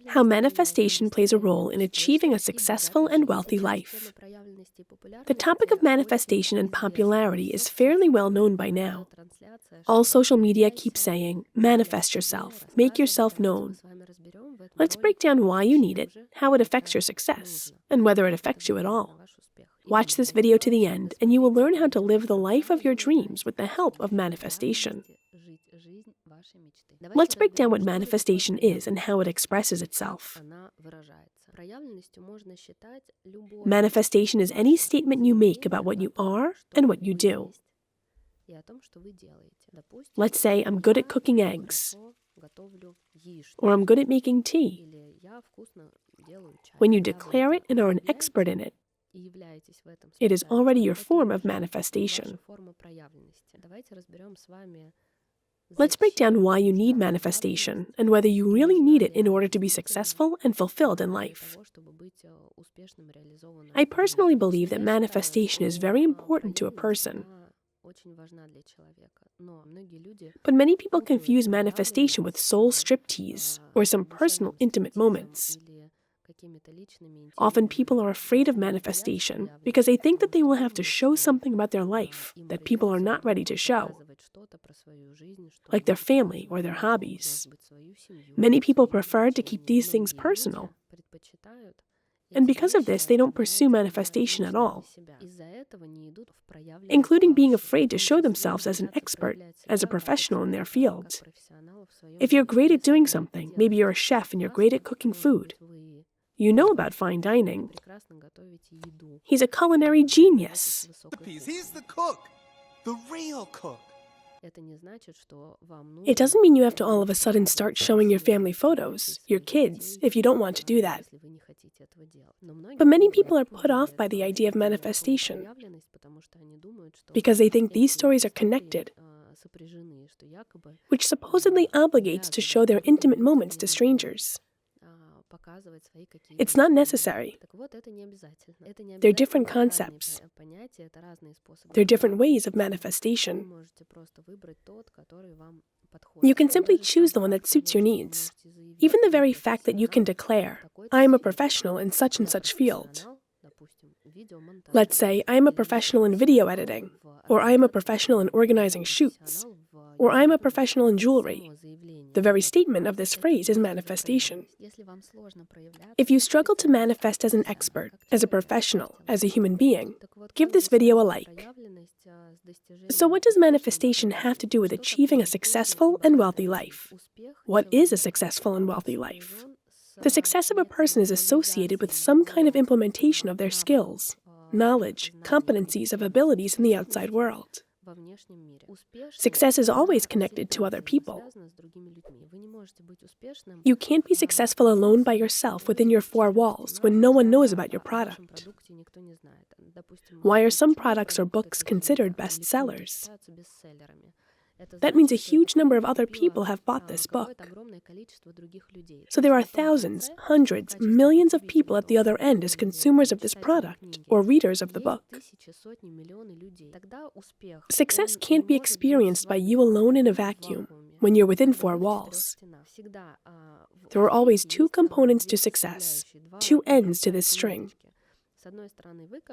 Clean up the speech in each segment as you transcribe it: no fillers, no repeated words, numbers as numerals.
How manifestation plays a role in achieving a successful and wealthy life. The topic of manifestation and popularity is fairly well known by now. All social media keeps saying, manifest yourself, make yourself known. Let's break down why you need it, how it affects your success, and whether it affects you at all. Watch this video to the end, and you will learn how to live the life of your dreams with the help of manifestation. Let's break down what manifestation is and how it expresses itself. Manifestation is any statement you make about what you are and what you do. Let's say I'm good at cooking eggs, or I'm good at making tea. When you declare it and are an expert in it, it is already your form of manifestation. Let's break down why you need manifestation and whether you really need it in order to be successful and fulfilled in life. I personally believe that manifestation is very important to a person. But many people confuse manifestation with soul striptease or some personal, intimate moments. Often people are afraid of manifestation because they think that they will have to show something about their life that people are not ready to show, like their family or their hobbies. Many people prefer to keep these things personal, and because of this, they don't pursue manifestation at all, including being afraid to show themselves as an expert, as a professional in their field. If you're great at doing something, maybe you're a chef and you're great at cooking food, you know about fine dining. He's a culinary genius. He's the cook, the real cook. It doesn't mean you have to all of a sudden start showing your family photos, your kids, if you don't want to do that. But many people are put off by the idea of manifestation because they think these stories are connected, which supposedly obligates to show their intimate moments to strangers. It's not necessary. They're different concepts. They're different ways of manifestation. You can simply choose the one that suits your needs. Even the very fact that you can declare, I am a professional in such and such field. Let's say, I am a professional in video editing, or I am a professional in organizing shoots, or I am a professional in jewelry. The very statement of this phrase is manifestation. If you struggle to manifest as an expert, as a professional, as a human being, give this video a like. So what does manifestation have to do with achieving a successful and wealthy life? What is a successful and wealthy life? The success of a person is associated with some kind of implementation of their skills, knowledge, competencies of abilities in the outside world. Success is always connected to other people. You can't be successful alone by yourself within your four walls when no one knows about your product. Why are some products or books considered bestsellers? That means a huge number of other people have bought this book. So there are thousands, hundreds, millions of people at the other end as consumers of this product or readers of the book. Success can't be experienced by you alone in a vacuum when you're within four walls. There are always two components to success, two ends to this string.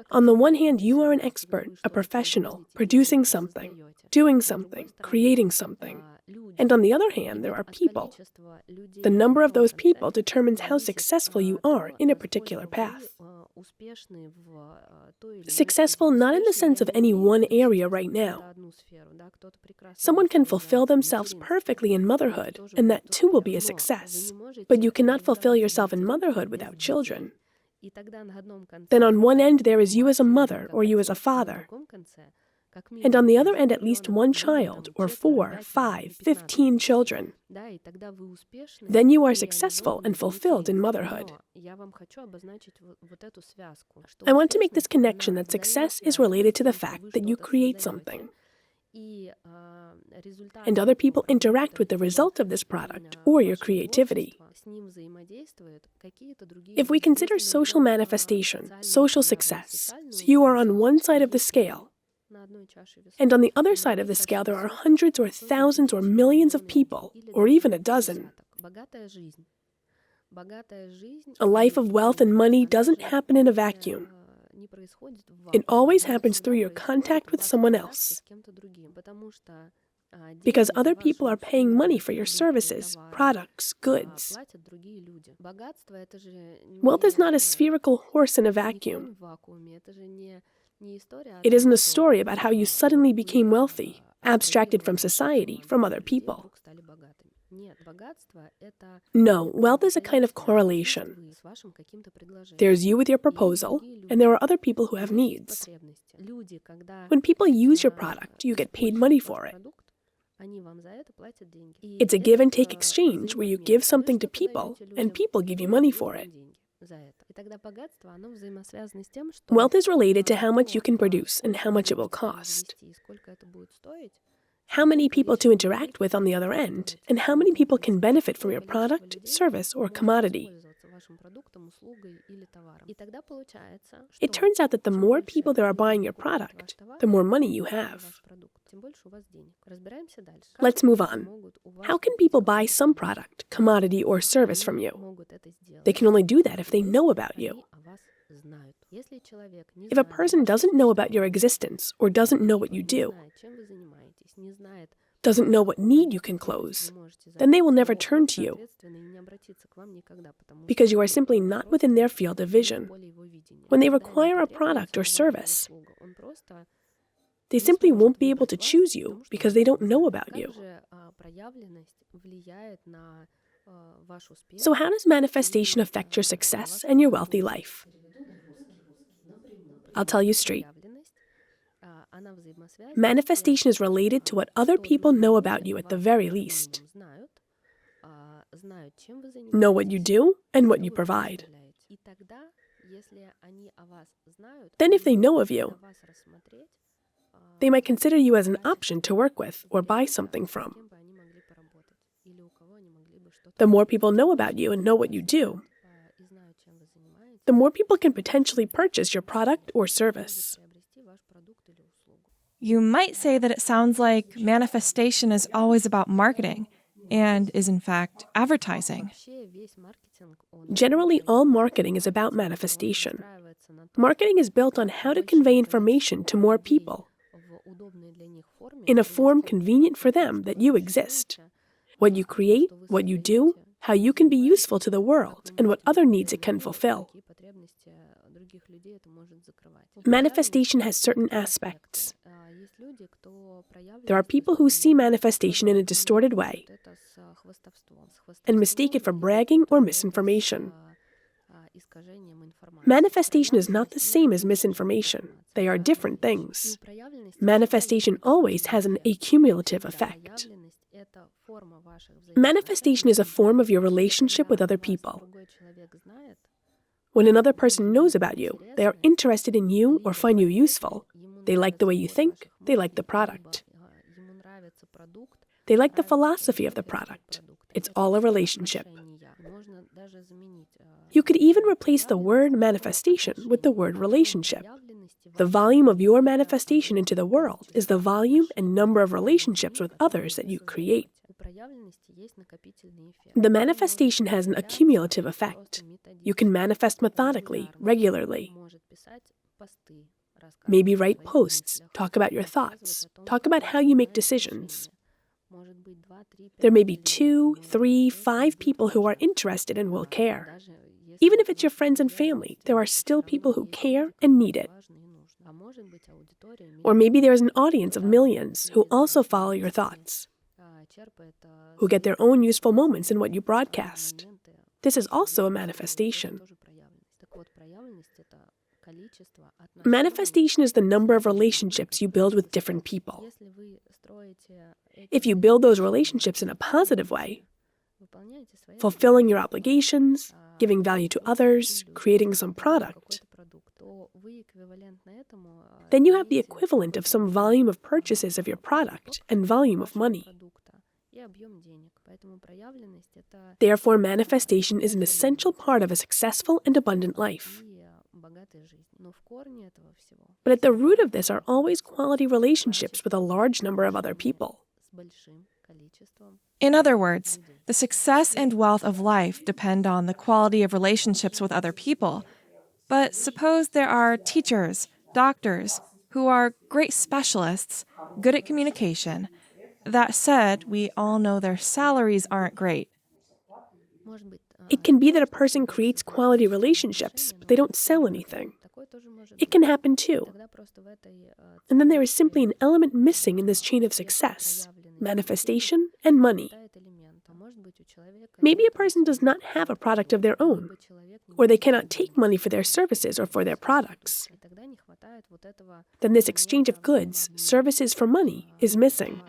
On the one hand, you are an expert, a professional, producing something, doing something, creating something. And on the other hand, there are people. The number of those people determines how successful you are in a particular path. Successful not in the sense of any one area right now. Someone can fulfill themselves perfectly in motherhood, and that too will be a success. But you cannot fulfill yourself in motherhood without children. Then on one end there is you as a mother or you as a father, and on the other end at least one child or 4, 5, 15 children. Then you are successful and fulfilled in motherhood. I want to make this connection that success is related to the fact that you create something, and other people interact with the result of this product or your creativity. If we consider social manifestation, social success, so you are on one side of the scale, and on the other side of the scale there are hundreds or thousands or millions of people, or even a dozen. A life of wealth and money doesn't happen in a vacuum. It always happens through your contact with someone else. Because other people are paying money for your services, products, goods. Wealth is not a spherical horse in a vacuum. It isn't a story about how you suddenly became wealthy, abstracted from society, from other people. No, wealth is a kind of correlation. There's you with your proposal, and there are other people who have needs. When people use your product, you get paid money for it. It's a give and take exchange where you give something to people, and people give you money for it. Wealth is related to how much you can produce and how much it will cost. How many people to interact with on the other end, and how many people can benefit from your product, service, or commodity. It turns out that the more people there are buying your product, the more money you have. Let's move on. How can people buy some product, commodity, or service from you? They can only do that if they know about you. If a person doesn't know about your existence or doesn't know what you do, doesn't know what need you can close, then they will never turn to you because you are simply not within their field of vision. When they require a product or service, they simply won't be able to choose you because they don't know about you. So how does manifestation affect your success and your wealthy life? I'll tell you straight. Manifestation is related to what other people know about you at the very least. Know what you do and what you provide. Then if they know of you, they might consider you as an option to work with or buy something from. The more people know about you and know what you do, the more people can potentially purchase your product or service. You might say that it sounds like manifestation is always about marketing and is in fact advertising. Generally, all marketing is about manifestation. Marketing is built on how to convey information to more people in a form convenient for them that you exist. What you create, what you do, how you can be useful to the world, and what other needs it can fulfill. Manifestation has certain aspects. There are people who see manifestation in a distorted way and mistake it for bragging or misinformation. Manifestation is not the same as misinformation. They are different things. Manifestation always has an accumulative effect. Manifestation is a form of your relationship with other people. When another person knows about you, they are interested in you or find you useful. They like the way you think. They like the product. They like the philosophy of the product. It's all a relationship. You could even replace the word manifestation with the word relationship. The volume of your manifestation into the world is the volume and number of relationships with others that you create. The manifestation has an accumulative effect. You can manifest methodically, regularly. Maybe write posts, talk about your thoughts, talk about how you make decisions. There may be 2, 3, 5 people who are interested and will care. Even if it's your friends and family, there are still people who care and need it. Or maybe there is an audience of millions who also follow your thoughts, who get their own useful moments in what you broadcast. This is also a manifestation. Manifestation is the number of relationships you build with different people. If you build those relationships in a positive way, fulfilling your obligations, giving value to others, creating some product, then you have the equivalent of some volume of purchases of your product and volume of money. Therefore, manifestation is an essential part of a successful and abundant life. But at the root of this are always quality relationships with a large number of other people. In other words, the success and wealth of life depend on the quality of relationships with other people. But suppose there are teachers, doctors, who are great specialists, good at communication. That said, we all know their salaries aren't great. It can be that a person creates quality relationships, but they don't sell anything. It can happen too. And then there is simply an element missing in this chain of success: manifestation and money. Maybe a person does not have a product of their own, or they cannot take money for their services or for their products. Then this exchange of goods, services for money, is missing.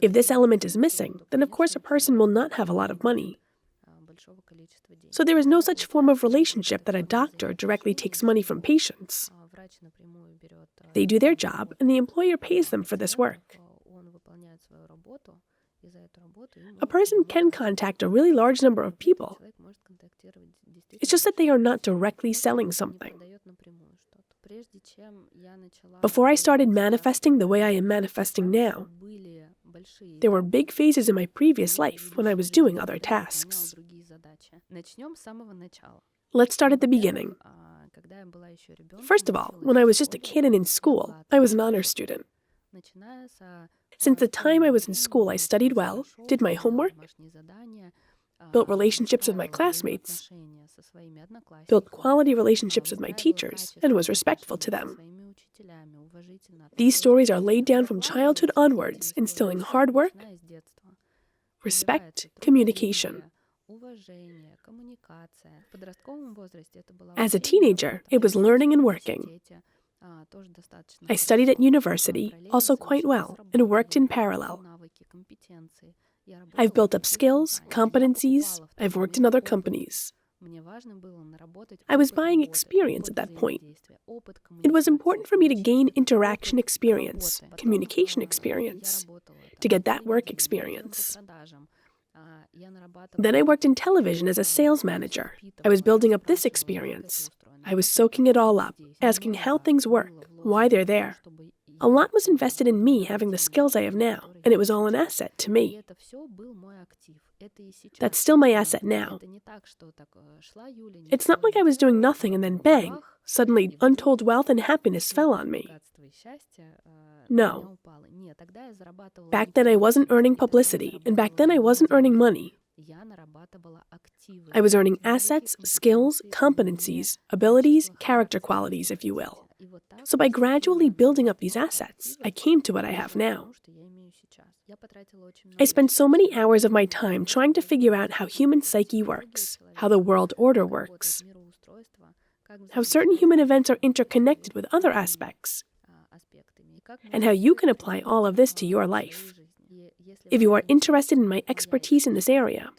If this element is missing, then of course a person will not have a lot of money. So there is no such form of relationship that a doctor directly takes money from patients. They do their job, and the employer pays them for this work. A person can contact a really large number of people. It's just that they are not directly selling something. Before I started manifesting the way I am manifesting now, there were big phases in my previous life when I was doing other tasks. Let's start at the beginning. First of all, when I was just a kid and in school, I was an honor student. Since the time I was in school, I studied well, did my homework, built relationships with my classmates, built quality relationships with my teachers, and was respectful to them. These stories are laid down from childhood onwards, instilling hard work, respect, communication. As a teenager, it was learning and working. I studied at university, also quite well, and worked in parallel. I've built up skills, competencies, I've worked in other companies. I was buying experience at that point. It was important for me to gain interaction experience, communication experience, to get that work experience. Then I worked in television as a sales manager. I was building up this experience. I was soaking it all up, asking how things work, why they're there. A lot was invested in me having the skills I have now, and it was all an asset to me. That's still my asset now. It's not like I was doing nothing and then bang, suddenly untold wealth and happiness fell on me. No. Back then I wasn't earning publicity, and back then I wasn't earning money. I was earning assets, skills, competencies, abilities, character qualities, if you will. So by gradually building up these assets, I came to what I have now. I spent so many hours of my time trying to figure out how human psyche works, how the world order works, how certain human events are interconnected with other aspects, and how you can apply all of this to your life. If you are interested in my expertise in this area,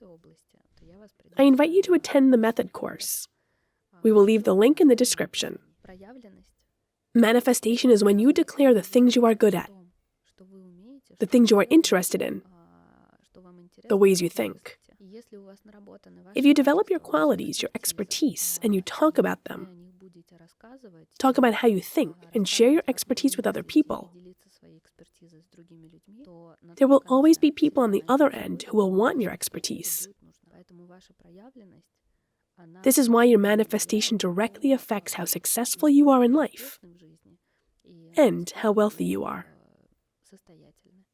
I invite you to attend the Method course. We will leave the link in the description. Manifestation is when you declare the things you are good at, the things you are interested in, the ways you think. If you develop your qualities, your expertise, and you talk about them, talk about how you think, and share your expertise with other people, there will always be people on the other end who will want your expertise. This is why your manifestation directly affects how successful you are in life and how wealthy you are.